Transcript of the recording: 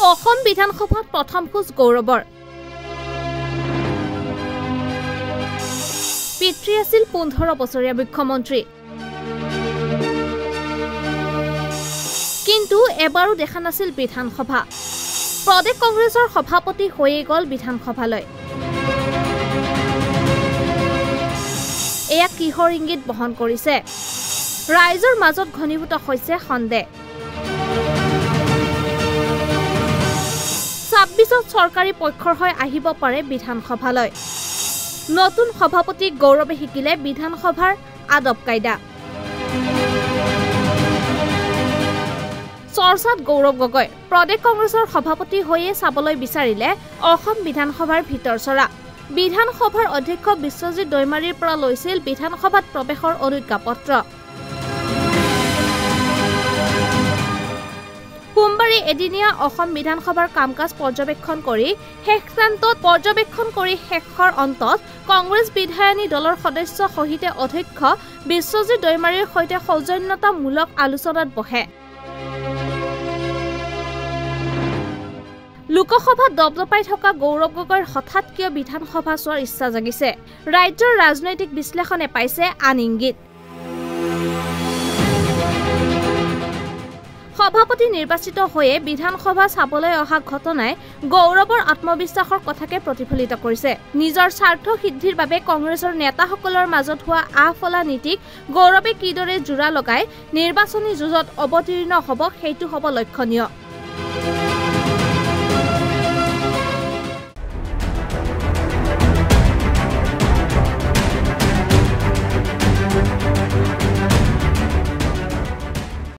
অসম বিধানসভাত প্ৰথম খোজ গৌৰৱৰ পিতৃ আছিল 15 বছৰীয়া মুখ্যমন্ত্ৰী কিন্তু এবাৰো দেখা নাছিল বিধানসভা প্ৰদেশ কংগ্ৰেছৰ সভাপতি হৈয়ে গল বিধানসভালৈ এয়া কিহৰ ইংগিত বহন কৰিছে ৰাইজৰ মাজত ঘনীভূত হৈছে সন্দেহ 26ত চৰকাৰী পক্ষৰ হৈ আহিব পাৰে বিধানসভালৈ নতুন সভাপতি গৌৰৱে শিকিলে বিধানসভাৰ আদব কায়দা চৰ্চাত গৌৰৱ গগৈ প্ৰদেশ কংগ্ৰেছৰ সভাপতি হৈয়ে চাবলৈ বিচাৰিলে অসম বিধানসভাৰ ভিতৰচৰা বিধানসভাৰ অধ্যক্ষ বিশ্বজিৎ দৈমাৰীৰ পৰা লৈছিল বিধানসভাত প্ৰৱেশৰ অনুজ্ঞাপত্ৰ সোমবাৰে এদিনীয়া অসম বিধানসভাৰ কামকাজ পৰ্যবেক্ষণ কৰি শেষৰ অন্তত কংগ্ৰেছ বিধায়িনী দলৰ সদস্য সহিত অধ্যক্ষ বিশ্বজিৎ দৈমাৰীৰ সৈতে সৌজন্যতামূলক আলোচনাত বহে লোকসভাত দপদপাই থকা গৌৰৱ গগৈৰ হঠাৎ কিয় বিধানসভা চোৱাৰ ইচ্ছা জাগিছে ৰাজ্যৰ ৰাজনৈতিক বিশ্লেষণে পাইছে আন ইংগিত সভাপতি নিৰ্বাচিত হৈয়ে বিধানসভা চাবলৈ অহা ঘটনাই গৌৰৱৰ আত্মবিশ্বাসৰ কথাকে প্ৰতিফলিত কৰিছে নিজৰ স্বাৰ্থ সিদ্ধিৰ বাবে কংগ্ৰেছৰ নেতাসকলৰ মাজত হোৱা আফলা নীতিক গৌৰৱে কিদৰে জোৰা লগাই নিৰ্বাচনী যুঁজত অৱতীৰ্ণ হ'ব সেইটো হ'ব লক্ষণীয়